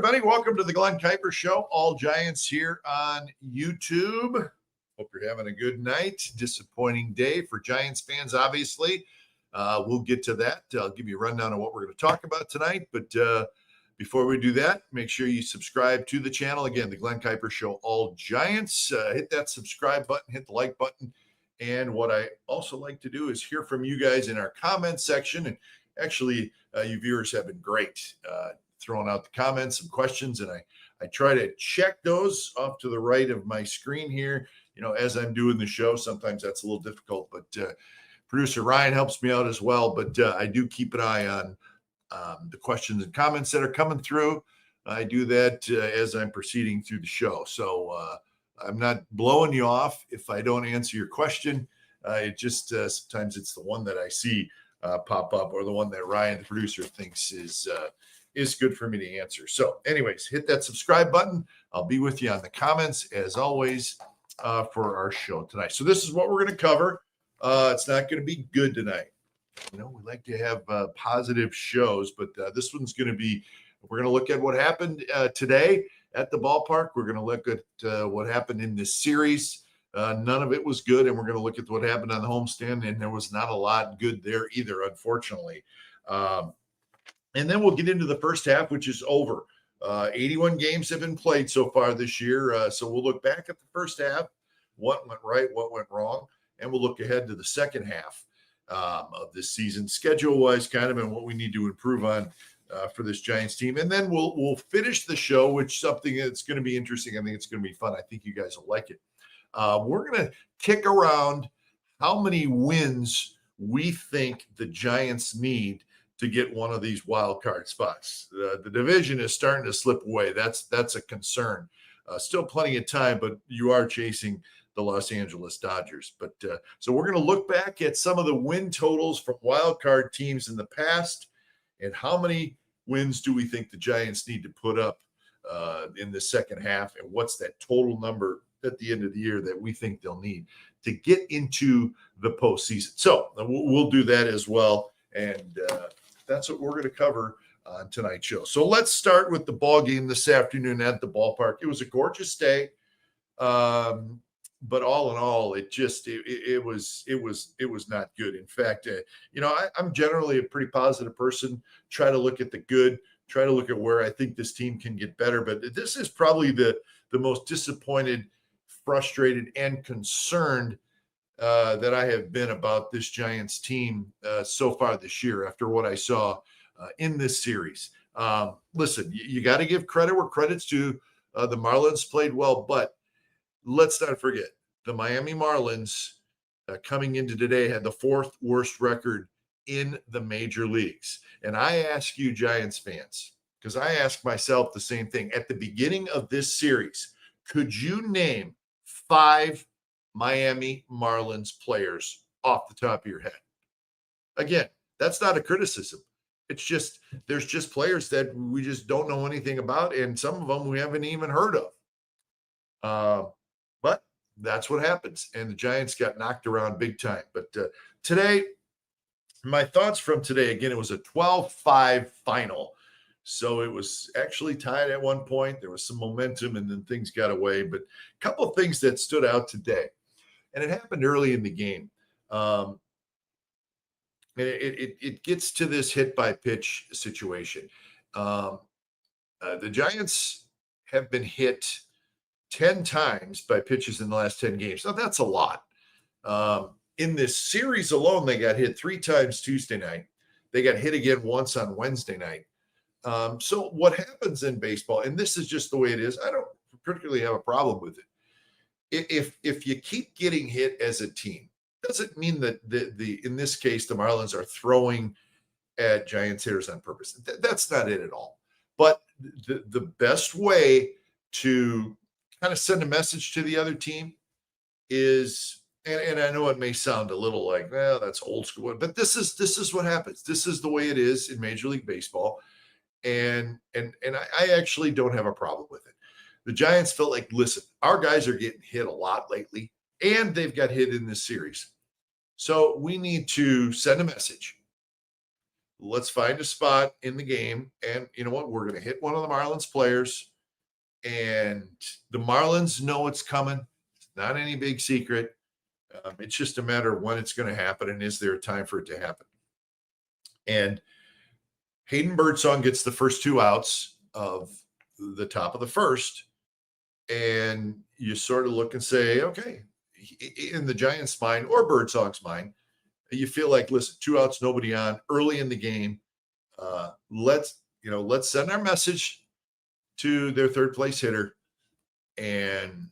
everybody. Welcome to the Glen Kuiper Show. All Giants here on YouTube. Hope you're having a good night. Disappointing day for Giants fans, obviously. We'll get to that. I'll give you a rundown of what we're going to talk about tonight. But before we do that, make sure you subscribe to the channel. Again, the Glen Kuiper Show, All Giants. Hit that subscribe button, hit the like button. And what I also like to do is hear from you guys in our comment section. And actually, you viewers have been great. Throwing out the comments, some questions, and I try to check those off to the right of my screen here, as I'm doing the show. Sometimes that's a little difficult, but producer Ryan helps me out as well. But I do keep an eye on the questions and comments that are coming through. I do that as I'm proceeding through the show. So I'm not blowing you off if I don't answer your question. It just sometimes it's the one that I see pop up, or the one that Ryan, the producer, thinks is good for me to answer. So anyways, hit that subscribe button. I'll be with you on the comments as always for our show tonight. So this is what we're going to cover. It's not going to be good tonight. We like to have positive shows, but this one's going to be, we're going to look at what happened today at the ballpark. We're going to look at what happened in this series. None of it was good. And we're going to look at what happened on the homestand. And there was not a lot good there either, unfortunately. And then we'll get into the first half, which is over. 81 games have been played so far this year. So we'll look back at the first half, what went right, what went wrong, and we'll look ahead to the second half of this season, schedule-wise kind of, and what we need to improve on for this Giants team. And then we'll finish the show, which something that's going to be interesting. I think it's going to be fun. I think you guys will like it. We're going to kick around how many wins we think the Giants need to get one of these wild card spots. The division is starting to slip away. That's a concern. Still plenty of time, but you are chasing the Los Angeles Dodgers. But so we're going to look back at some of the win totals from wild card teams in the past, and how many wins do we think the Giants need to put up in the second half, and what's that total number at the end of the year that we think they'll need to get into the postseason. So we'll do that as well. And that's what we're going to cover on tonight's show. So let's start with the ball game this afternoon at the ballpark. It was a gorgeous day, but all in all, it was not good. In fact, I'm generally a pretty positive person. Try to look at the good. Try to look at where I think this team can get better. But this is probably the most disappointed, frustrated, and concerned that I have been about this Giants team so far this year after what I saw in this series. Listen, you got to give credit where credit's due. The Marlins played well, but let's not forget the Miami Marlins coming into today had the fourth worst record in the major leagues. And I ask you Giants fans, because I ask myself the same thing. At the beginning of this series, could you name 5 Miami Marlins players off the top of your head? Again, that's not a criticism. It's just, there's just players that we just don't know anything about, and some of them we haven't even heard of. But that's what happens, and the Giants got knocked around big time. But today, my thoughts from today, again, it was a 12-5 final. So it was actually tied at one point. There was some momentum, and then things got away. But a couple of things that stood out today. And it happened early in the game. And it gets to this hit-by-pitch situation. The Giants have been hit 10 times by pitches in the last 10 games. Now, that's a lot. In this series alone, they got hit 3 times Tuesday night. They got hit again once on Wednesday night. So what happens in baseball, and this is just the way it is, I don't particularly have a problem with it. If you keep getting hit as a team, doesn't mean that in this case, the Marlins are throwing at Giants hitters on purpose. That's not it at all. But the best way to kind of send a message to the other team is, and I know it may sound a little like, well, that's old school, but this is what happens. This is the way it is in Major League Baseball. And I actually don't have a problem with it. The Giants felt like, listen, our guys are getting hit a lot lately, and they've got hit in this series. So we need to send a message let's find a spot in the game. And you know what? We're going to hit one of the Marlins players. And the Marlins know it's coming. It's not any big secret. It's just a matter of when it's going to happen and is there a time for it to happen. And Hayden Birdsong gets the first 2 outs of the top of the first. And you sort of look and say, okay, in the Giants' mind or Birdsong's mind, you feel like, listen, 2 outs, nobody on, early in the game. Let's send our message to their third place hitter, and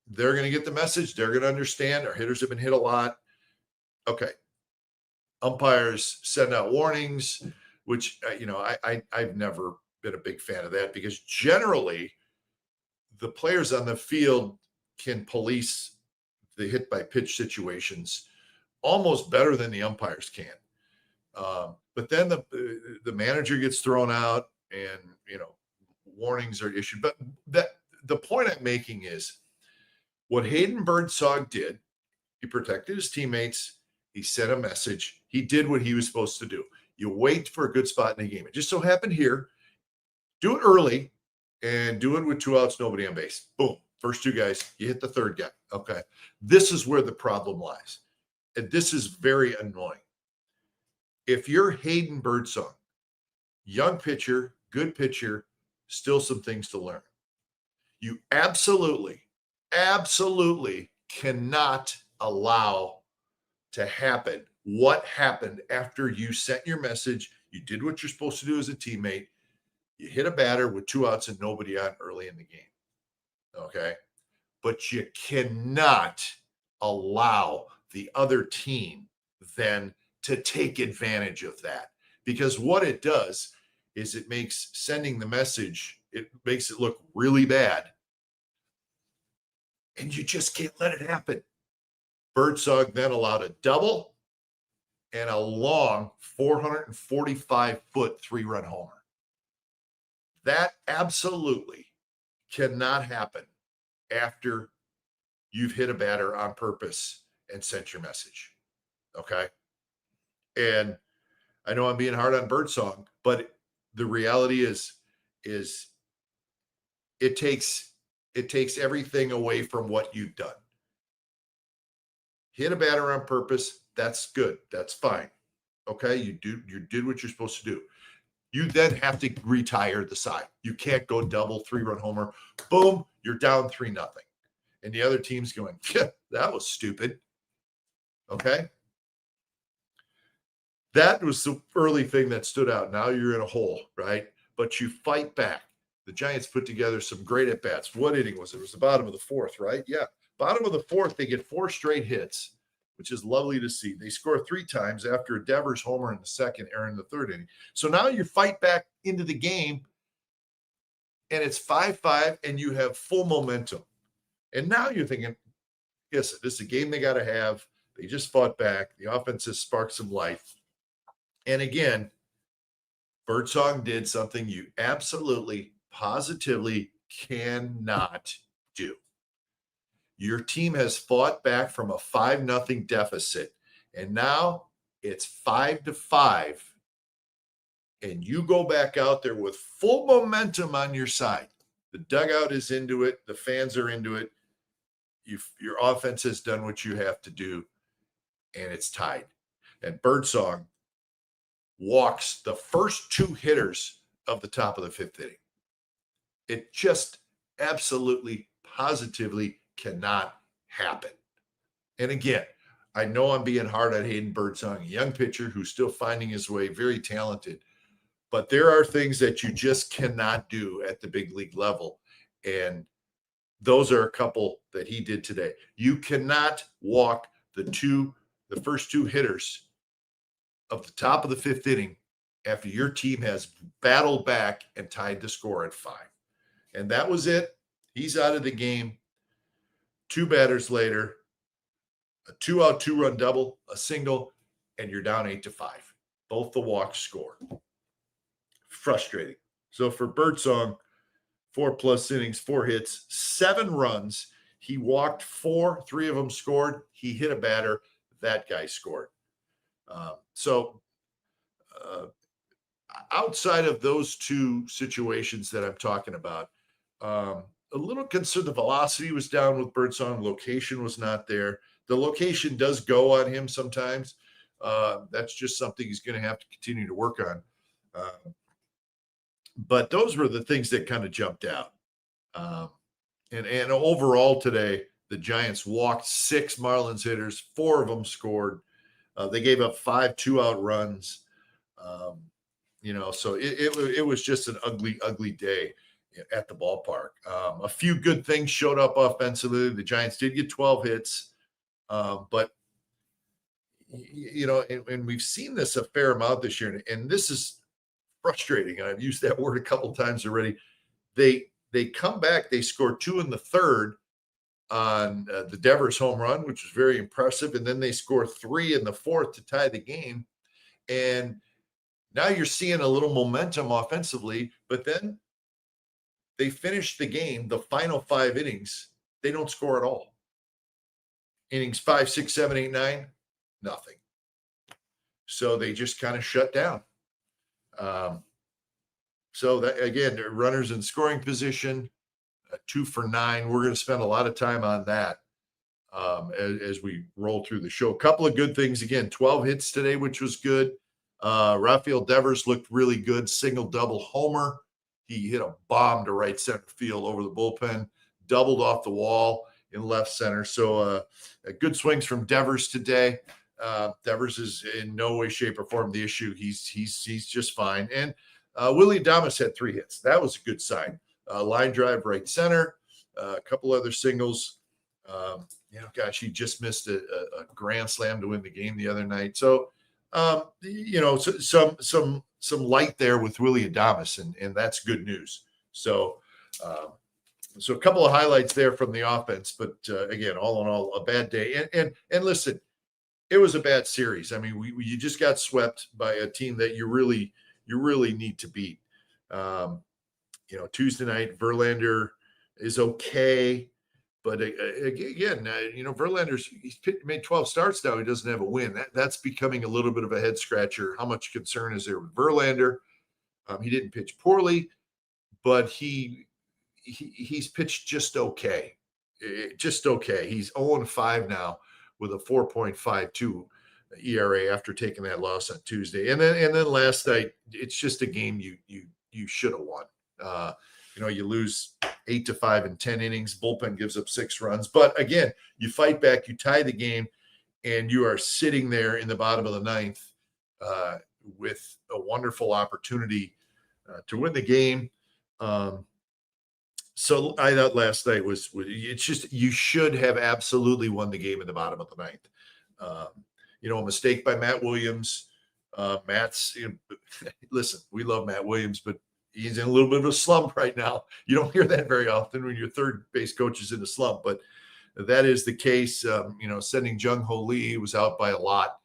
they're going to get the message. They're going to understand. Our hitters have been hit a lot. Okay. Umpires send out warnings, which, I've never been a big fan of that, because generally the players on the field can police the hit by pitch situations almost better than the umpires can. But then the manager gets thrown out, and warnings are issued. But the point I'm making is what Hayden Birdsong did. He protected his teammates. He sent a message. He did what he was supposed to do. You wait for a good spot in the game. It just so happened here. Do it early and do it with 2 outs, nobody on base. Boom. First 2 guys, you hit the third guy. Okay. This is where the problem lies. And this is very annoying. If you're Hayden Birdsong, young pitcher, good pitcher, still some things to learn. You absolutely cannot allow to happen what happened after you sent your message. You did what you're supposed to do as a teammate. You hit a batter with 2 outs and nobody on early in the game. Okay. But you cannot allow the other team then to take advantage of that, because what it does is it makes sending the message, it makes it look really bad. And you just can't let it happen. Birdsong then allowed a double and a long 445-foot 3-run homer. That absolutely cannot happen after you've hit a batter on purpose and sent your message. Okay. And I know I'm being hard on Birdsong, but the reality is it takes everything away from what you've done. Hit a batter on purpose. That's good. That's fine. Okay. You did what you're supposed to do. You then have to retire the side. You can't go double 3-run homer. Boom. You're down 3-0. And the other team's going, yeah, that was stupid. Okay. That was the early thing that stood out. Now you're in a hole, right? But you fight back. The Giants put together some great at-bats. What inning was it? It was the bottom of the 4th, right? Yeah. Bottom of the 4th, they get 4 straight hits, which is lovely to see. They score 3 times after a Devers homer in the 2nd or in the 3rd inning. So now you fight back into the game, and it's 5-5, and you have full momentum. And now you're thinking, yes, this is a game they got to have. They just fought back. The offense has sparked some life. And again, Birdsong did something you absolutely, positively cannot do. Your team has fought back from a 5-0 deficit, and now it's 5-5. And you go back out there with full momentum on your side. The dugout is into it. The fans are into it. Your offense has done what you have to do, and it's tied. And Birdsong walks the first 2 hitters of the top of the 5th inning. It just absolutely, positively cannot happen. And again, I know I'm being hard on Hayden Birdsong, a young pitcher who's still finding his way, very talented. But there are things that you just cannot do at the big league level. And those are a couple that he did today. You cannot walk the first 2 hitters of the top of the 5th inning after your team has battled back and tied the score at 5. And that was it. He's out of the game. 2 batters later, a 2-out 2-run double, a single, and you're down 8-5. Both the walks scored. Frustrating. So for Birdsong, 4+ innings, 4 hits, 7 runs. He walked 4, 3 of them scored. He hit a batter. That guy scored. So outside of those two situations that I'm talking about, a little concerned. The velocity was down with Birdsong. Location was not there. The location does go on him sometimes. That's just something he's going to have to continue to work on. But those were the things that kind of jumped out. And overall today, the Giants walked 6 Marlins hitters. 4 of them scored. They gave up 5 2-out runs. So it was just an ugly day at the ballpark. A few good things showed up offensively. The Giants did get 12 hits, but and we've seen this a fair amount this year, and this is frustrating. And I've used that word a couple of times already. They come back. They score 2 in the third on the Devers home run, which was very impressive, and then they score 3 in the fourth to tie the game. And now you're seeing a little momentum offensively, but then they finish the game, the final 5 innings, they don't score at all. Innings 5, 6, 7, 8, 9, nothing. So they just kind of shut down. So that, again, runners in scoring position, 2 for 9. We're going to spend a lot of time on that as we roll through the show. A couple of good things. Again, 12 hits today, which was good. Rafael Devers looked really good. Single, double, homer. He hit a bomb to right center field over the bullpen, doubled off the wall in left center. So good swings from Devers today. Devers is in no way, shape, or form the issue. He's just fine. And Willie Adames had 3 hits. That was a good sign. Line drive right center. A couple other singles. He just missed a grand slam to win the game the other night. So some light there with Willie Adames, and that's good news. So a couple of highlights there from the offense, but again, all in all, a bad day. And listen, it was a bad series. I mean, you just got swept by a team that you really need to beat. Tuesday night, Verlander is okay. But again, Verlander's he's made 12 starts now. He doesn't have a win. That's becoming a little bit of a head scratcher. How much concern is there with Verlander? He didn't pitch poorly, but he's pitched just okay. Just okay. He's 0-5 now with a 4.52 ERA after taking that loss on Tuesday. And then last night, it's just a game you should have won. You lose 8-5 in 10 innings. Bullpen gives up 6 runs. But again, you fight back, you tie the game, and you are sitting there in the bottom of the 9th with a wonderful opportunity to win the game. So I thought last night it's just you should have absolutely won the game in the bottom of the 9th. A mistake by Matt Williams. Listen, we love Matt Williams, but he's in a little bit of a slump right now. You don't hear that very often when your third base coach is in a slump, but that is the case. Sending Jung-Ho Lee was out by a lot.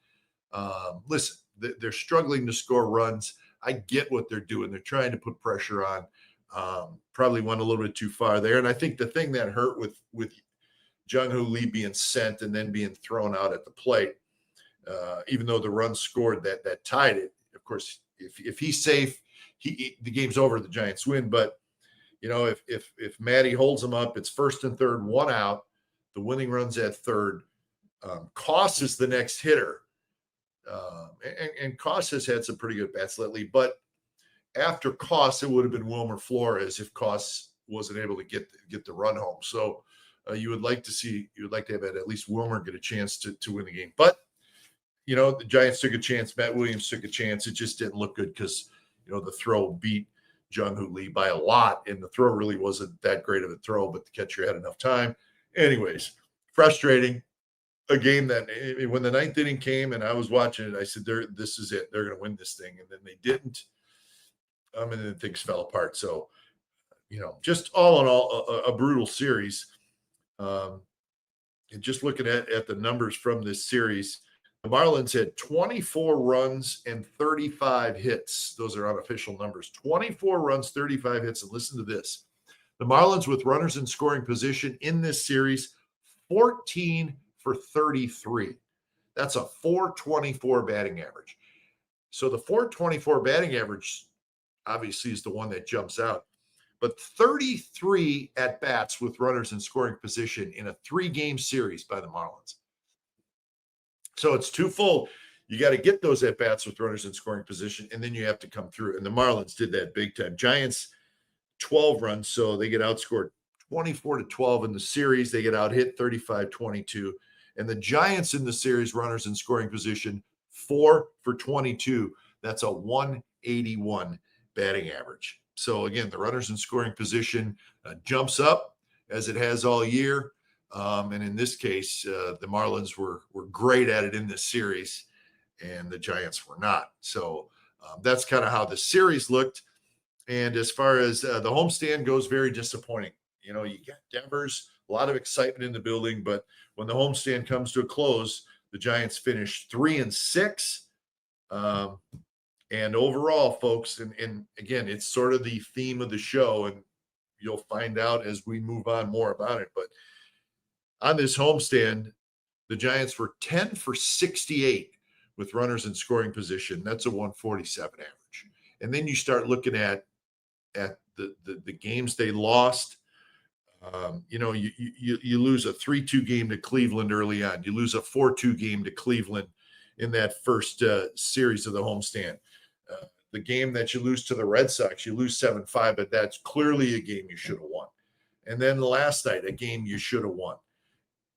Listen, they're struggling to score runs. I get what they're doing. They're trying to put pressure on. Probably went a little bit too far there. And I think the thing that hurt with Jung-Ho Lee being sent and then being thrown out at the plate, even though the run scored that tied it, of course, if he's safe, the game's over, the Giants win. But if Matty holds them up, it's 1st and 3rd, 1 out. The winning run's at 3rd. Koss is the next hitter, and Koss has had some pretty good bats lately. But after Koss, it would have been Wilmer Flores if Koss wasn't able to get the run home. So you would like to have at least Wilmer get a chance to win the game. But the Giants took a chance. Matt Williams took a chance. It just didn't look good because the throw beat Jung-Ho Lee by a lot, and the throw really wasn't that great of a throw, but the catcher had enough time. Anyways, frustrating. A game that when the 9th inning came and I was watching it, I said, this is it. They're going to win this thing. And then they didn't. And then things fell apart. So, just all in all, a brutal series. And just looking at the numbers from this series, the Marlins had 24 runs and 35 hits. Those are unofficial numbers. 24 runs, 35 hits. And listen to this. The Marlins with runners in scoring position in this series, 14 for 33. That's a 424 batting average. So the 424 batting average obviously is the one that jumps out. But 33 at-bats with runners in scoring position in a 3-game series by the Marlins. So it's twofold. You got to get those at-bats with runners in scoring position, and then you have to come through. And the Marlins did that big time. Giants, 12 runs, so they get outscored 24-12 in the series. They get out hit 35-22. And the Giants in the series, runners in scoring position, 4 for 22. That's a 181 batting average. So again, the runners in scoring position jumps up as it has all year. And in this case, the Marlins were great at it in this series, and the Giants were not. So that's kind of how the series looked. And as far as the homestand goes, very disappointing. You know, you got Devers, a lot of excitement in the building, but when the homestand comes to a close, the Giants finished 3-6. And overall, folks, and again, it's sort of the theme of the show, and you'll find out as we move on more about it. But on this homestand, the Giants were 10 for 68 with runners in scoring position. That's a 147 average. And then you start looking at the games they lost. You lose a 3-2 game to Cleveland early on. You lose a 4-2 game to Cleveland in that first series of the homestand. The game that you lose to the Red Sox, you lose 7-5, but that's clearly a game you should have won. And then last night, a game you should have won.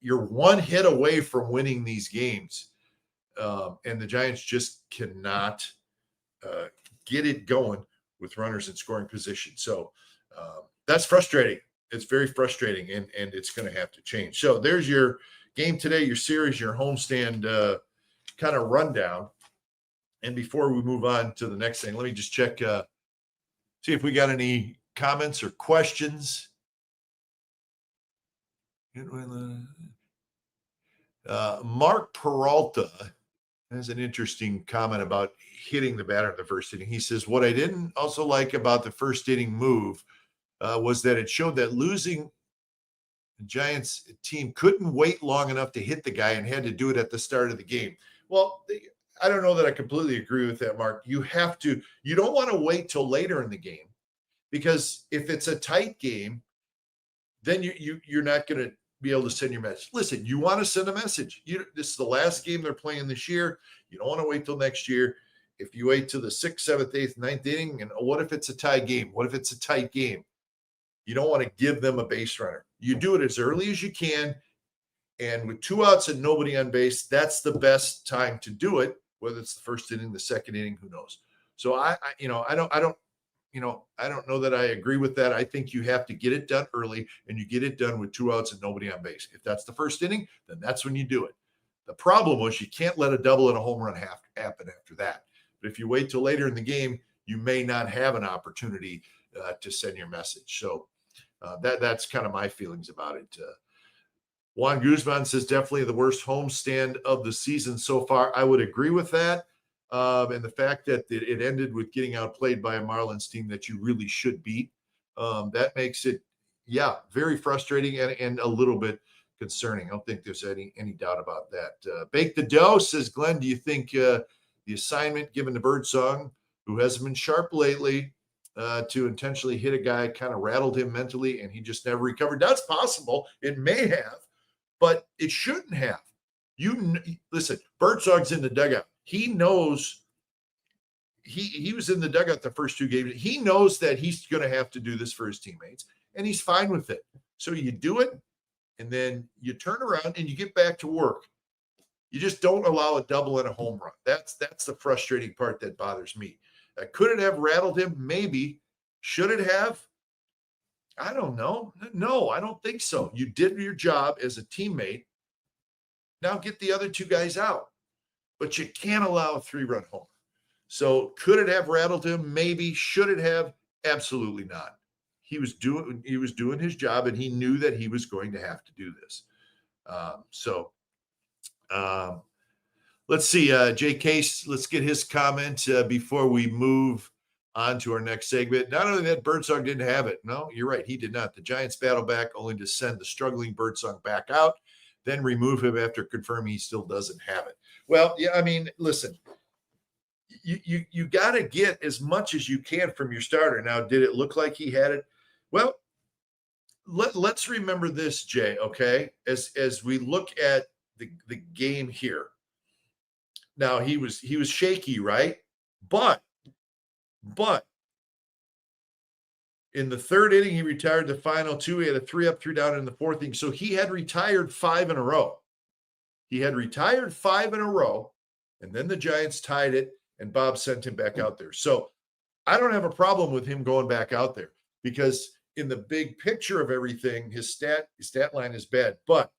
You're one hit away from winning these games, and the Giants just cannot get it going with runners in scoring position. So that's frustrating. It's very frustrating, and it's going to have to change. So there's your game today, your series, your homestand kind of rundown. And before we move on to the next thing, let me just check, see if we got any comments or questions. Mark Peralta has an interesting comment about hitting the batter in the first inning. He says, what I didn't also like about the first inning move was that it showed that losing the Giants team couldn't wait long enough to hit the guy and had to do it at the start of the game. Well, I don't know that I completely agree with that, Mark. You don't want to wait till later in the game, because if it's a tight game, then you're not going to be able to send your message. Listen, you want to send a message. This is the last game they're playing this year. You don't want to wait till next year. If you wait till the 6th, 7th, 8th, 9th inning, and what if it's a tie game? What if it's a tight game? You don't want to give them a base runner. You do it as early as you can. And with 2 outs and nobody on base, that's the best time to do it. Whether it's the first inning, the second inning, who knows? So I don't know that I agree with that. I think you have to get it done early, and you get it done with 2 outs and nobody on base. If that's the first inning, then that's when you do it. The problem was you can't let a double and a home run happen after that. But if you wait till later in the game, you may not have an opportunity to send your message. So that's kind of my feelings about it. Juan Guzman says definitely the worst homestand of the season so far. I would agree with that. And the fact that it ended with getting outplayed by a Marlins team that you really should beat, that makes it, very frustrating and a little bit concerning. I don't think there's any doubt about that. Bake the Dough says, Glenn, do you think the assignment given to Birdsong, who hasn't been sharp lately, to intentionally hit a guy kind of rattled him mentally and he just never recovered? That's possible. It may have, but it shouldn't have. Listen, Birdsong's in the dugout. He knows he was in the dugout the first 2 games. He knows that he's going to have to do this for his teammates, and he's fine with it. So you do it, and then you turn around and you get back to work. You just don't allow a double and a home run. That's the frustrating part that bothers me. Could it have rattled him? Maybe. Should it have? I don't know. No, I don't think so. You did your job as a teammate. Now get the other 2 guys out. But you can't allow a 3-run homer. So could it have rattled him? Maybe. Should it have? Absolutely not. He was doing his job, and he knew that he was going to have to do this. Let's see. Jay Case, let's get his comment before we move on to our next segment. Not only that, Birdsong didn't have it. No, you're right. He did not. The Giants battle back only to send the struggling Birdsong back out, then remove him after confirming he still doesn't have it. Well, yeah, I mean, listen, you got to get as much as you can from your starter. Now, did it look like he had it? Well, let's remember this, Jay, okay? As we look at the game here. Now, he was shaky, right? But in the third inning, he retired the final two. He had a 3-up, 3-down in the fourth inning. So he had retired 5 in a row. And then the Giants tied it, and Bob sent him back out there. So I don't have a problem with him going back out there because in the big picture of everything, his stat line is bad. But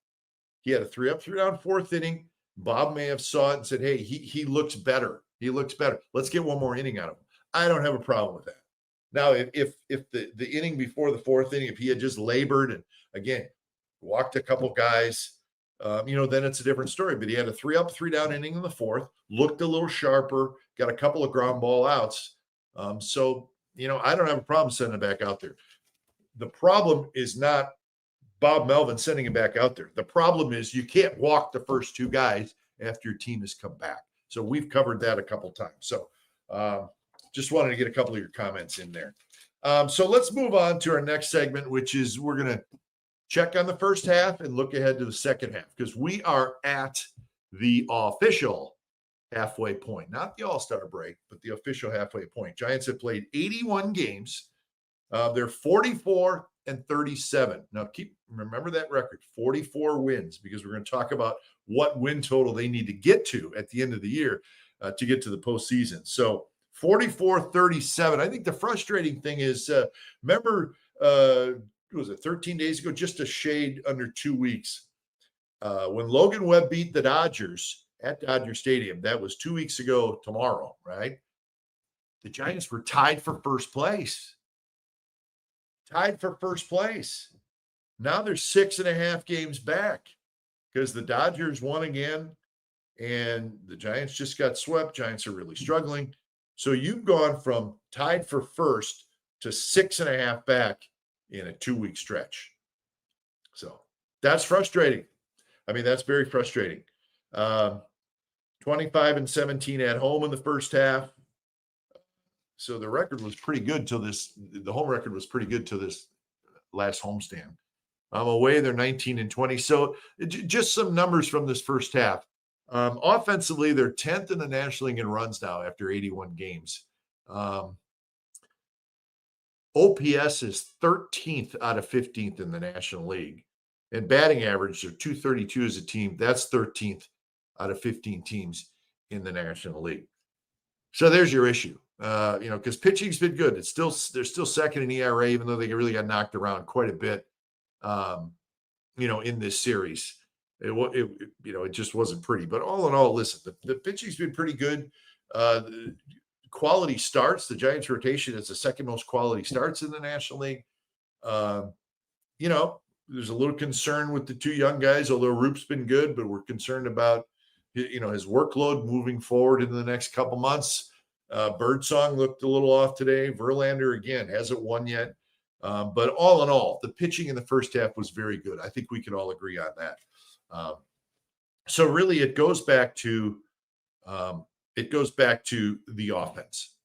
he had a 3-up, 3-down fourth inning. Bob may have saw it and said, hey, he looks better. He looks better. Let's get one more inning out of him. I don't have a problem with that. Now, if the inning before the fourth inning, if he had just labored and, again, walked a couple guys, then it's a different story. But he had a 3-up, 3-down inning in the fourth, looked a little sharper, got a couple of ground ball outs. So I don't have a problem sending him back out there. The problem is not Bob Melvin sending him back out there. The problem is you can't walk the first two guys after your team has come back. So we've covered that a couple times. So just wanted to get a couple of your comments in there. So let's move on to our next segment, which is we're going to check on the first half and look ahead to the second half because we are at the official halfway point, not the All-Star break, but the official halfway point. Giants have played 81 games. They're 44-37. Now, remember that record, 44 wins, because we're going to talk about what win total they need to get to at the end of the year to get to the postseason. So 44-37. I think the frustrating thing is, remember, was it 13 days ago, just a shade under 2 weeks, when Logan Webb beat the Dodgers at Dodger Stadium. That was 2 weeks ago tomorrow, right? The Giants were tied for first place. Now they're 6.5 games back because the Dodgers won again and the Giants just got swept. Giants are really struggling. So you've gone from tied for first to 6.5 back in a 2-week stretch. So that's frustrating. I mean, that's very frustrating. 25-17 at home in the first half. So the record was pretty good till the home record was pretty good till this last homestand. Away, they're 19-20. So just some numbers from this first half. Offensively, they're 10th in the National League in runs now after 81 games. OPS is 13th out of 15th in the National League. And batting average, they're 232 as a team. That's 13th out of 15 teams in the National League. So there's your issue. Because pitching's been good. They're still second in ERA, even though they really got knocked around quite a bit, in this series. It just wasn't pretty. But all in all, listen, the pitching's been pretty good. Quality starts. The Giants rotation is the second most quality starts in the National League. There's a little concern with the two young guys, although Roop's been good, but we're concerned about, his workload moving forward in the next couple months. Birdsong looked a little off today. Verlander, again, hasn't won yet. But all in all, the pitching in the first half was very good. I think we can all agree on that. So really, it goes back to the offense,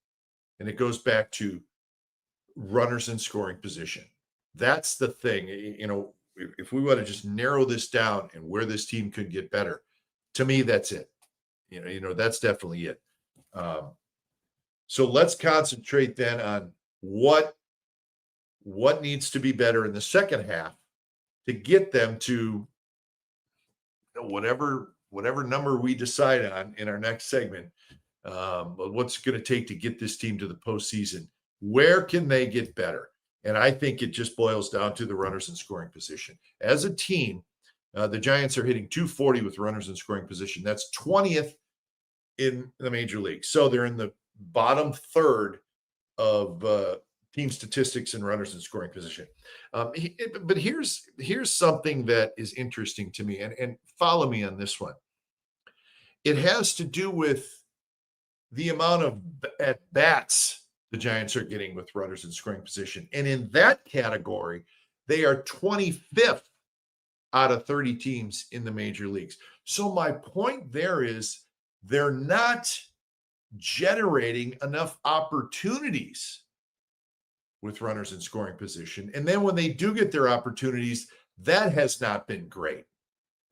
and it goes back to runners in scoring position. That's the thing. If we want to just narrow this down and where this team could get better, to me, that's it. That's definitely it. So let's concentrate then on what needs to be better in the second half to get them to whatever number we decide on in our next segment. What's it going to take to get this team to the postseason? Where can they get better? And I think it just boils down to the runners in scoring position. As a team, the Giants are hitting .240 with runners in scoring position. That's 20th in the major league. So they're in the bottom third of team statistics and runners in scoring position. But here's something that is interesting to me, and follow me on this one. It has to do with the amount of at-bats the Giants are getting with runners in scoring position. And in that category, they are 25th out of 30 teams in the major leagues. So my point there is they're not generating enough opportunities with runners in scoring position. And then when they do get their opportunities, that has not been great.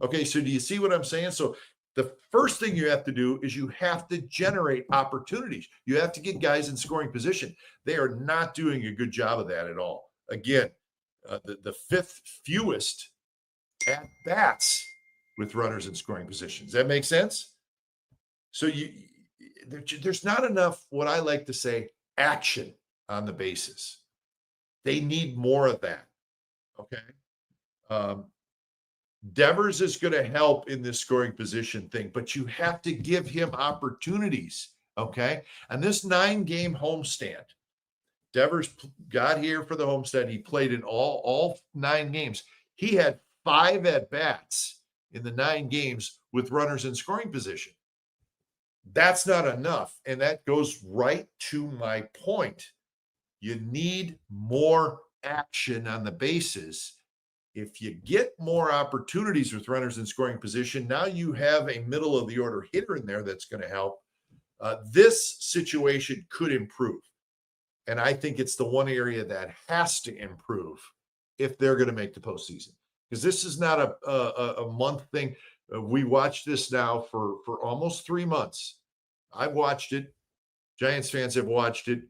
Okay, so do you see what I'm saying? So the first thing you have to do is you have to generate opportunities. You have to get guys in scoring position. They are not doing a good job of that at all. Again, the fifth fewest at bats with runners in scoring positions. That makes sense? So there's not enough, what I like to say, action on the bases. They need more of that. Okay. Devers is going to help in this scoring position thing, but you have to give him opportunities. Okay. And this 9-game homestand, Devers got here for the homestand. He played in all 9 games. He had 5 at-bats in the 9 games with runners in scoring position. That's not enough. And that goes right to my point. You need more action on the bases. If you get more opportunities with runners in scoring position, now you have a middle of the order hitter in there that's going to help. This situation could improve. And I think it's the one area that has to improve if they're going to make the postseason. Because this is not a month thing. We watched this now for almost 3 months. I've watched it. Giants fans have watched it.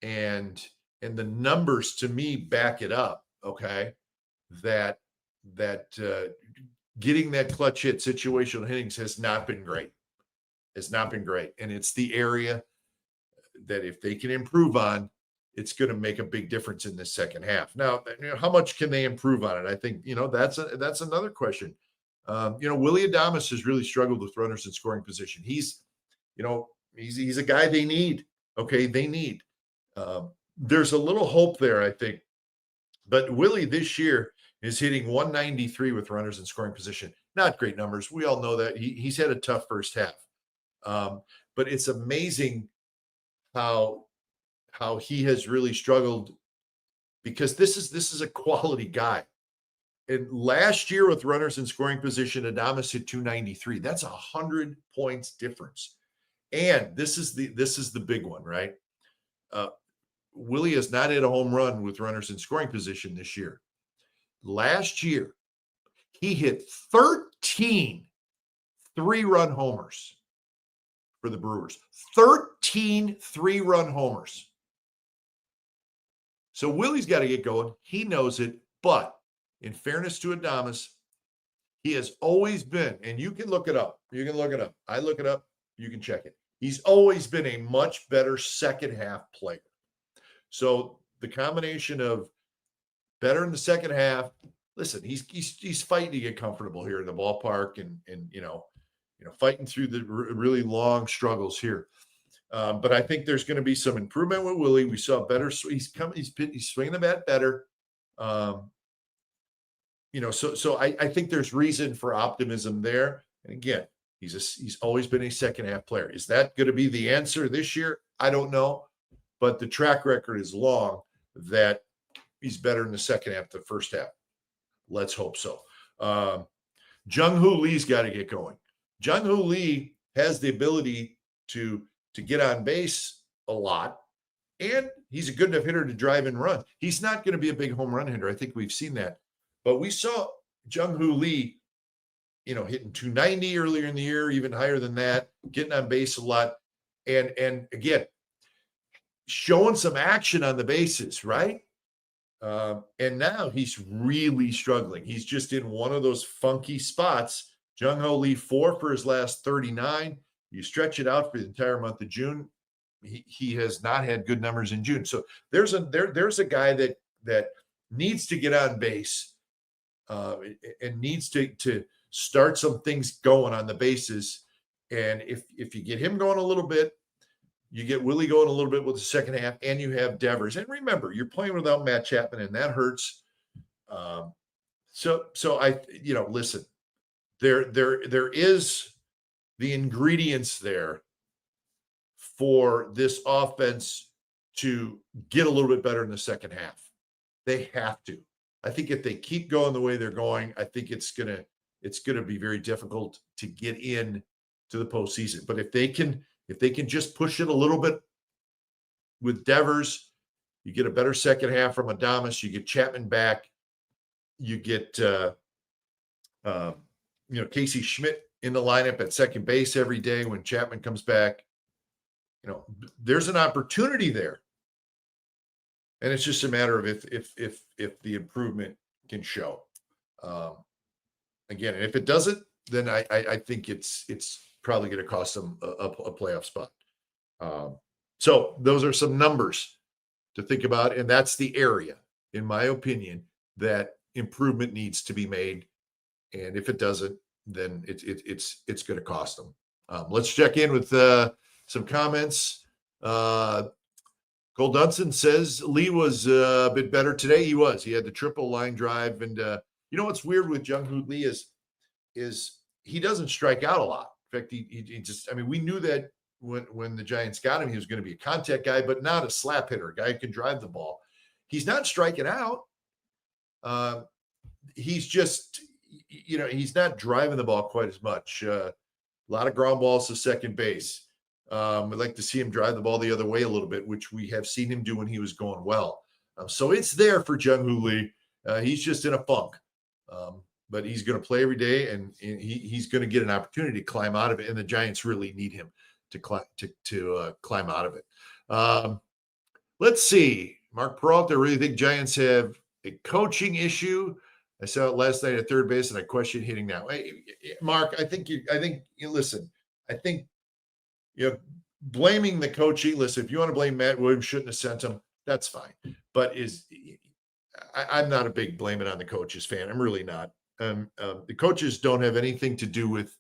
And the numbers to me back it up. Okay. That getting that clutch hit, situational hittings has not been great. It's not been great. And it's the area that if they can improve on, it's going to make a big difference in this second half. Now, how much can they improve on it? I think, that's another question. Willy Adames has really struggled with runners in scoring position. He's a guy they need. Okay. They need, there's a little hope there, I think. But Willie this year is hitting 193 with runners in scoring position. Not great numbers. We all know that. He's had a tough first half. But it's amazing how he has really struggled, because this is a quality guy. And last year with runners in scoring position, Adames hit 293. That's 100 points difference. And this is the big one, right? Willie has not hit a home run with runners in scoring position this year. Last year, he hit 13 3-run homers for the Brewers. 13 3-run homers. So Willie's got to get going. He knows it. But in fairness to Adames, he has always been, and you can look it up. You can look it up. I look it up. You can check it. He's always been a much better second half player. So the combination of better in the second half, listen, he's fighting to get comfortable here in the ballpark and fighting through the really long struggles here. But I think there's going to be some improvement with Willie. We saw better. He's swinging the bat better. So I think there's reason for optimism there. And again, he's always been a second half player. Is that going to be the answer this year? I don't know. But the track record is long that he's better in the second half than the first half. Let's hope so. Jung-Hoo Lee's got to get going. Jung-Hoo Lee has the ability to get on base a lot, and he's a good enough hitter to drive and run. He's not going to be a big home run hitter. I think we've seen that. But we saw Jung-Hoo Lee, hitting 290 earlier in the year, even higher than that, getting on base a lot. And again, showing some action on the bases, right? And now he's really struggling. He's just in one of those funky spots. Jung-Hoo Lee 4 for his last 39. You stretch it out for the entire month of June, he has not had good numbers in June. So there's a guy that needs to get on base and needs to start some things going on the bases. And if you get him going a little bit, you get Willie going a little bit with the second half, and you have Devers. And remember, you're playing without Matt Chapman, and that hurts. So I, listen, there is the ingredients there for this offense to get a little bit better in the second half. They have to. I think if they keep going the way they're going, I think it's gonna be very difficult to get in to the postseason. But if they can If they can just push it a little bit with Devers, you get a better second half from Adames. You get Chapman back. You get Casey Schmidt in the lineup at second base every day when Chapman comes back. There's an opportunity there, and it's just a matter of if the improvement can show. Again, and if it doesn't, then I think it's probably going to cost them a playoff spot. So those are some numbers to think about, and that's the area, in my opinion, that improvement needs to be made. And if it doesn't, then it's going to cost them. Let's check in with some comments. Cole Dunson says Lee was a bit better today. He was. He had the triple line drive, and what's weird with Jung-Hoo Lee is he doesn't strike out a lot. In fact, he just. I mean, we knew that when the Giants got him, he was going to be a contact guy, but not a slap hitter, a guy who can drive the ball. He's not striking out. He's just, he's not driving the ball quite as much. A lot of ground balls to second base. We'd like to see him drive the ball the other way a little bit, which we have seen him do when he was going well. So it's there for Jung-Hoo Lee. He's just in a funk. But he's going to play every day, and he's going to get an opportunity to climb out of it, and the Giants really need him to climb out of it. Let's see. Mark Peralta, really think Giants have a coaching issue. I saw it last night at third base, and I question hitting now. Hey, Mark, I think blaming the coaching. Listen, if you want to blame Matt Williams, shouldn't have sent him. That's fine. But I'm not a big blame it on the coaches fan. I'm really not. The coaches don't have anything to do with,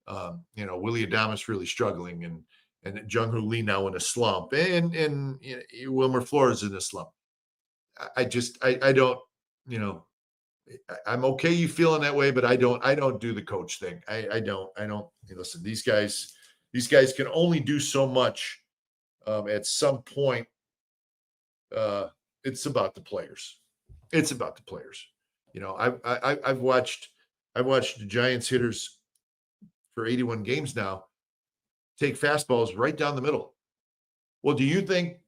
Willie Adames really struggling and Jung-Hoo Lee now in a slump and Wilmer Flores in a slump. I don't, I'm okay you feeling that way, but I don't do the coach thing. I don't listen, these guys can only do so much. At some point, it's about the players. It's about the players. I've watched the Giants hitters for 81 games now take fastballs right down the middle. Well, do you think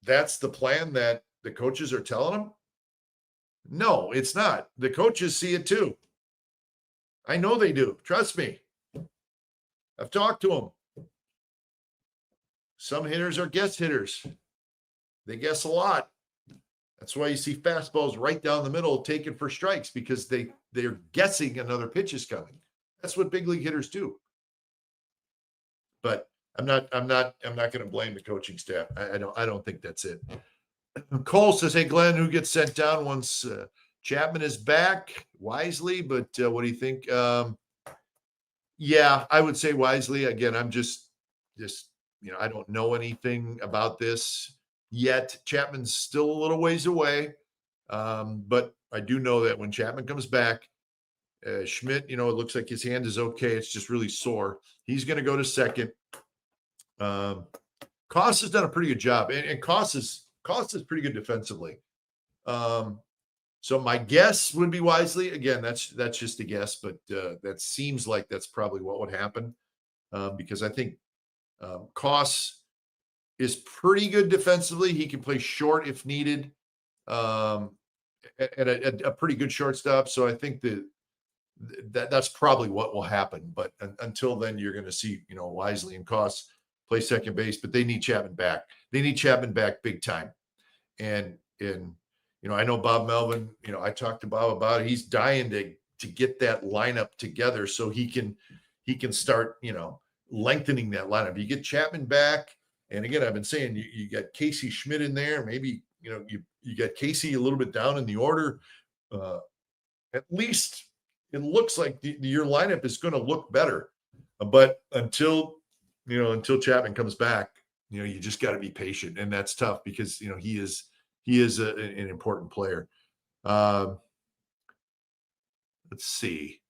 that's the plan that the coaches are telling them? No, it's not. The coaches see it too. I know they do. Trust me. I've talked to them. Some hitters are guess hitters. They guess a lot. That's why you see fastballs right down the middle taken for strikes, because they're guessing another pitch is coming. That's what big league hitters do. But I'm not going to blame the coaching staff. I don't think that's it. Cole says, "Hey Glenn, who gets sent down once Chapman is back? Wisely, but what do you think?" Yeah, I would say Wisely. Again, I'm just I don't know anything about this yet. Chapman's still a little ways away, but I do know that when Chapman comes back, Schmidt, it looks like his hand is okay. It's just really sore. He's going to go to second. Koss has done a pretty good job, and Koss is pretty good defensively. So my guess would be Wisely. Again, that's just a guess, but that seems like that's probably what would happen, because I think Koss is pretty good defensively. He can play short if needed, and a pretty good shortstop. So I think that's probably what will happen. But until then, you're going to see, Wisely and Koss play second base, but they need Chapman back. They need Chapman back big time. And I know Bob Melvin, I talked to Bob about it. He's dying to get that lineup together so he can start, lengthening that lineup. You get Chapman back. And again, I've been saying you got Casey Schmidt in there. Maybe, you got Casey a little bit down in the order. At least it looks like your lineup is going to look better. But until Chapman comes back, you just got to be patient. And that's tough because, he is an important player. Let's see.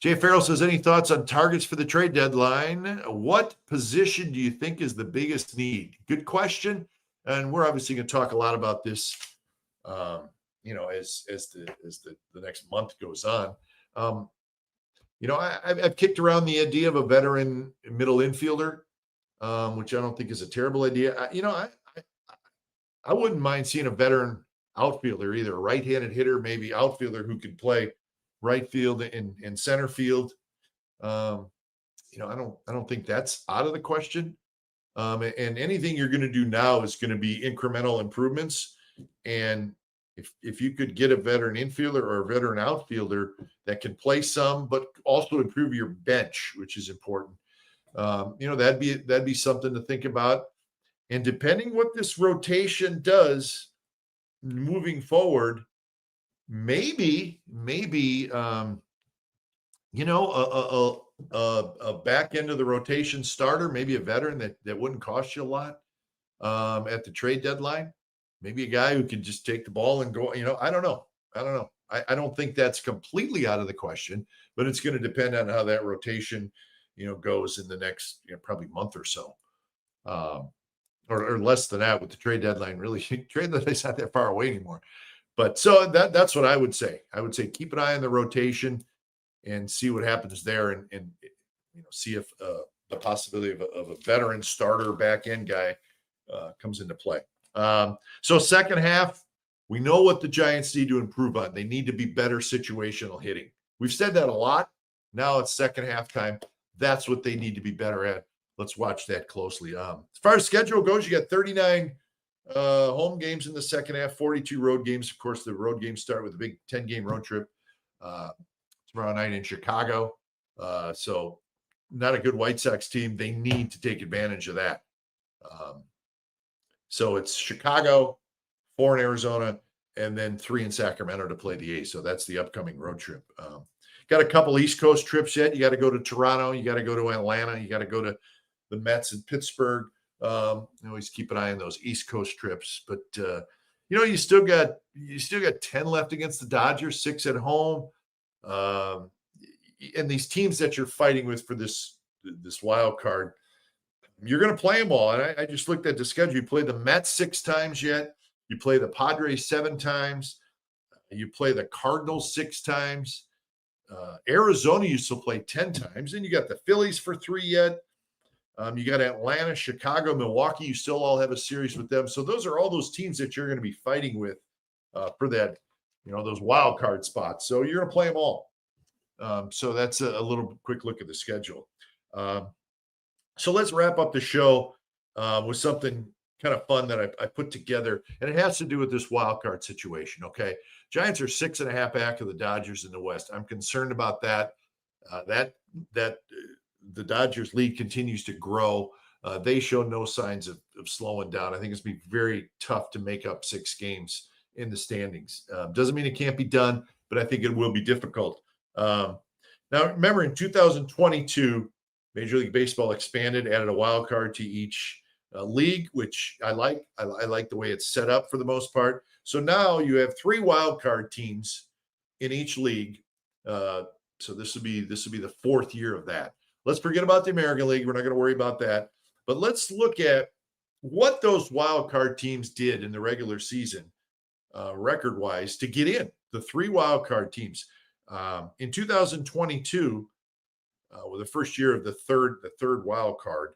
Jay Farrell says, any thoughts on targets for the trade deadline? What position do you think is the biggest need? Good question. And we're obviously going to talk a lot about this, as the next month goes on. I've kicked around the idea of a veteran middle infielder. which I don't think is a terrible idea. I wouldn't mind seeing a veteran outfielder, either a right-handed hitter, maybe outfielder who could play right field and center field. Um, I don't think that's out of the question. And anything you're going to do now is going to be incremental improvements. And if you could get a veteran infielder or a veteran outfielder that can play some, but also improve your bench, which is important, that'd be something to think about. And depending what this rotation does moving forward, maybe a back end of the rotation starter, maybe a veteran that wouldn't cost you a lot at the trade deadline. Maybe a guy who can just take the ball and go. I don't know. I don't think that's completely out of the question, but it's going to depend on how that rotation, goes in the next probably month or so, or less than that with the trade deadline. Really, trade deadline's not that far away anymore. But so that's what I would say. I would say keep an eye on the rotation and see what happens there, and see if the possibility of a veteran starter back end guy comes into play. So second half, we know what the Giants need to improve on. They need to be better situational hitting. We've said that a lot. Now it's second half time. That's what they need to be better at. Let's watch that closely. As far as schedule goes, you got 39 home games in the second half, 42 road games. Of course, the road games start with a big 10-game road trip tomorrow night in Chicago. So not a good White Sox team. They need to take advantage of that. So it's Chicago, 4 in Arizona, and then 3 in Sacramento to play the A's. So that's the upcoming road trip. Got a couple East Coast trips yet. You got to go to Toronto. You got to go to Atlanta. You got to go to the Mets in Pittsburgh. Always keep an eye on those East Coast trips. But you still got 10 left against the Dodgers, 6 at home. And these teams that you're fighting with for this wild card, you're going to play them all. And I just looked at the schedule. You play the Mets 6 times yet. You play the Padres 7 times. You play the Cardinals 6 times. Arizona used to play 10 times. And you got the Phillies for 3 yet. You got Atlanta, Chicago, Milwaukee. You still all have a series with them. So those are all those teams that you're going to be fighting with for that, those wild card spots. So you're going to play them all. So that's a little quick look at the schedule. So let's wrap up the show with something kind of fun that I put together, and it has to do with this wild card situation. Okay, Giants are 6.5 back of the Dodgers in the West. I'm concerned about that. That the Dodgers lead continues to grow. They show no signs of slowing down. I think it's going to be very tough to make up 6 games in the standings. Doesn't mean it can't be done, but I think it will be difficult. Now, remember, in 2022, Major League Baseball expanded, added a wild card to each league, which I like. I like the way it's set up for the most part. So now you have 3 wild card teams in each league. So this will be the 4th year of that. Let's forget about the American League. We're not going to worry about that. But let's look at what those wild card teams did in the regular season, record-wise, to get in. The 3 wild card teams in 2022. With the first year of the third wild card,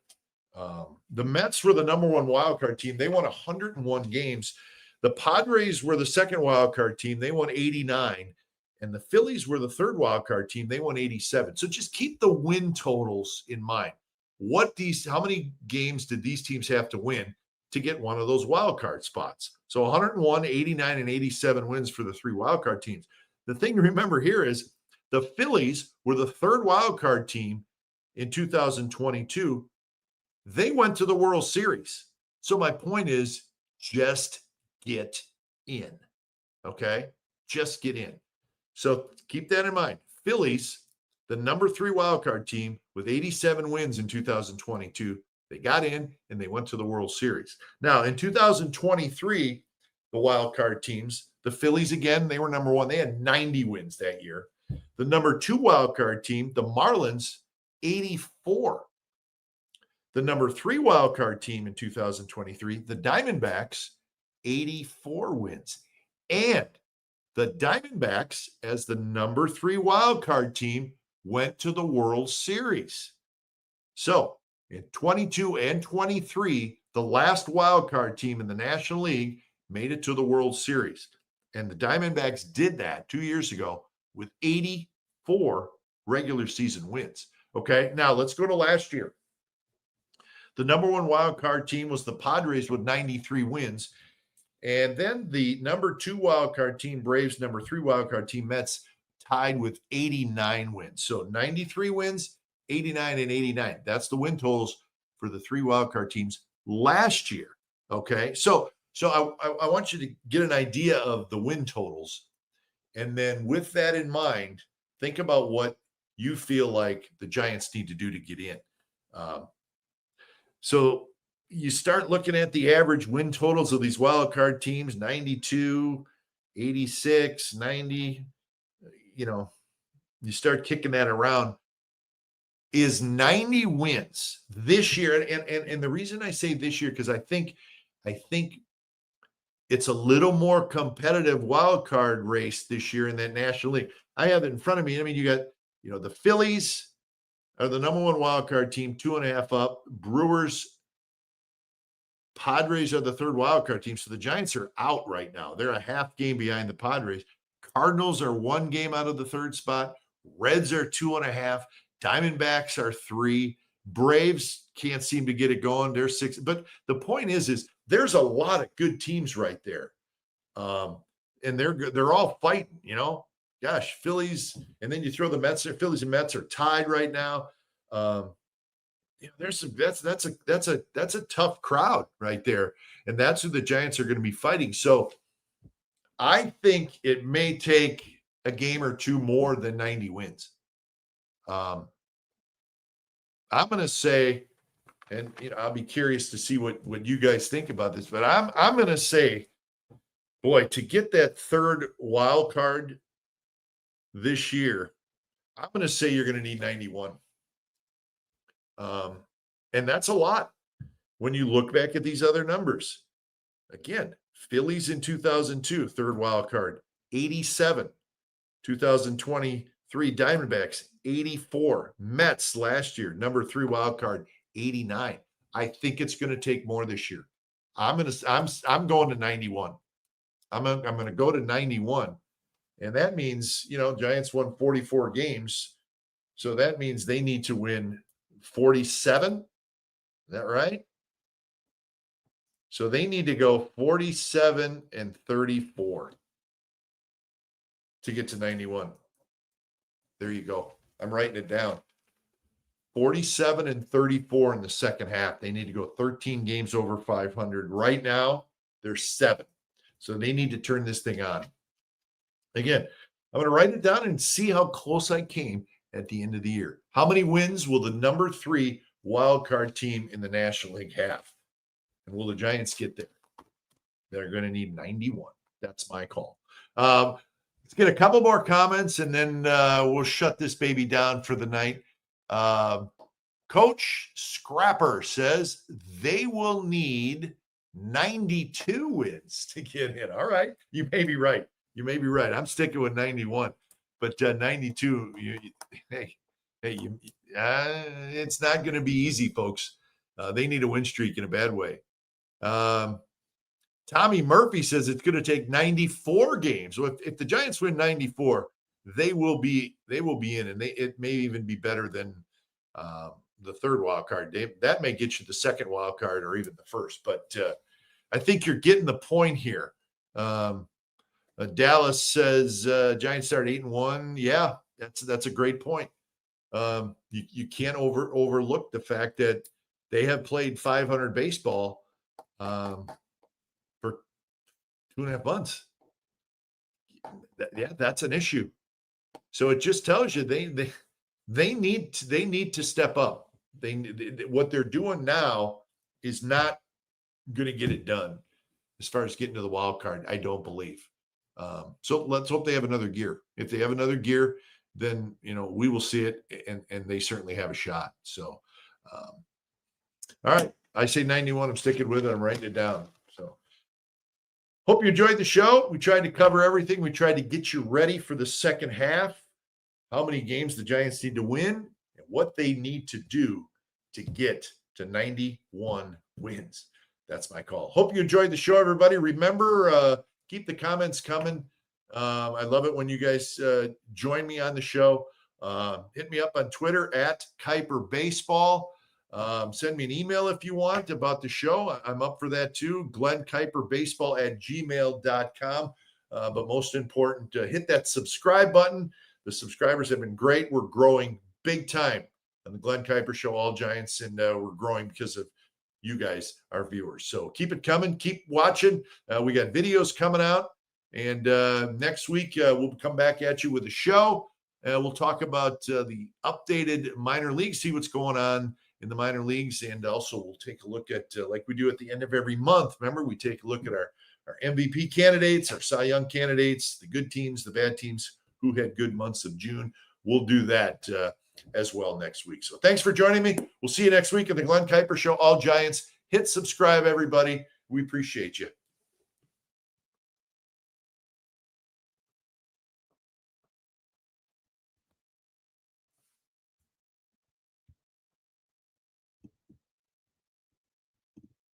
the Mets were the number 1 wild card team. They won 101 games. The Padres were the second wild card team. They won 89, and the Phillies were the third wild card team. They won 87. So just keep the win totals in mind. How many games did these teams have to win to get one of those wild card spots? So 101, 89, and 87 wins for the 3 wild card teams. The thing to remember here is the Phillies were the third wild card team in 2022. They went to the World Series. So my point is, just get in. Okay? Just get in. So keep that in mind. Phillies, the number 3 wild card team with 87 wins in 2022. They got in and they went to the World Series. Now, in 2023, the wild card teams, the Phillies again, they were number 1. They had 90 wins that year. The number 2 wild card team, the Marlins, 84. The number 3 wild card team in 2023, the Diamondbacks, 84 wins. And the Diamondbacks, as the number 3 wild card team, went to the World Series. So In 22 and 23, the last wild card team in the National League made it to the World Series. And the Diamondbacks did that 2 years ago with 84 regular season wins. Okay, now let's go to last year. The number one wild card team was the Padres with 93 wins. And then the number 2 wild card team, Braves, number 3 wild card team, Mets, tied with 89 wins. So 93 wins, 89 and 89. That's the win totals for the 3 wild card teams last year. Okay, so I want you to get an idea of the win totals. And then with that in mind, think about what you feel like the Giants need to do to get in. So you start looking at the average win totals of these wild card teams, 92, 86, 90, you start kicking that around. Is 90 wins this year. And the reason I say this year, because I think it's a little more competitive wild card race this year in that National League. I have it in front of me. I mean, you got, the Phillies are the number 1 wild card team, 2.5 up. Brewers, Padres are the 3rd wild card team. So the Giants are out right now. They're a half game behind the Padres. Cardinals are 1 game out of the 3rd spot. Reds are 2.5. Diamondbacks are 3. Braves can't seem to get it going. They're 6. But the point is there's a lot of good teams right there. And they're all fighting, Gosh, Phillies, and then you throw the Mets there. Phillies and Mets are tied right now. That's a tough crowd right there. And that's who the Giants are going to be fighting. So I think it may take a game or 2 more than 90 wins. I'm going to say, and I'll be curious to see what you guys think about this, but I'm going to say, boy, to get that 3rd wild card this year, I'm going to say you're going to need 91. And that's a lot when you look back at these other numbers. Again, Phillies in 2002, 3rd wild card, 87. 2023 Diamondbacks, 84. Mets last year, number 3 wild card, 89. I think it's going to take more this year. I'm going to 91. I'm going to go to 91. And that means, Giants won 44 games. So that means they need to win 47. Is that right? So they need to go 47 and 34 to get to 91. There you go. I'm writing it down. 47 and 34 in the second half. They need to go 13 games over 500. Right now, they're 7. So they need to turn this thing on. Again, I'm going to write it down and see how close I came at the end of the year. How many wins will the number 3 wild card team in the National League have? And will the Giants get there? They're going to need 91. That's my call. Let's get a couple more comments, and then we'll shut this baby down for the night. Coach Scrapper says they will need 92 wins to get in. All right. You may be right. I'm sticking with 91. But 92, it's not going to be easy, folks. They need a win streak in a bad way. Tommy Murphy says it's going to take 94 games. So if the Giants win 94, they will be in, and it may even be better than the 3rd wild card. That may get you the 2nd wild card or even the 1st. But I think you're getting the point here. Dallas says Giants start 8-1. Yeah, that's a great point. You can't overlook the fact that they have played 500 baseball for 2.5 months. That's an issue. So it just tells you they need to step up. What they're doing now is not going to get it done as far as getting to the wild card. I don't believe. So let's hope they have another gear. If they have another gear, then we will see it, and they certainly have a shot. So, all right, I say 91. I'm sticking with it. I'm writing it down. So, hope you enjoyed the show. We tried to cover everything. We tried to get you ready for the second half. How many games the Giants need to win, and what they need to do to get to 91 wins. That's my call. Hope you enjoyed the show, everybody. Remember, keep the comments coming. I love it when you guys join me on the show. Hit me up on Twitter at Kuiper Baseball. Send me an email if you want about the show. I'm up for that too. Glen Kuiper Baseball at gmail.com. But most important, hit that subscribe button. The subscribers have been great. We're growing big time on the Glen Kuiper Show, All Giants, and we're growing because of you guys, our viewers. So keep it coming. Keep watching. We got videos coming out. And next week, we'll come back at you with a show. We'll talk about the updated minor leagues, see what's going on in the minor leagues. And also we'll take a look at, like we do at the end of every month. Remember, we take a look at our MVP candidates, our Cy Young candidates, the good teams, the bad teams, who had good months of June. We'll do that as well next week. So thanks for joining me. We'll see you next week at the Glen Kuiper Show, All Giants. Hit subscribe, everybody. We appreciate you.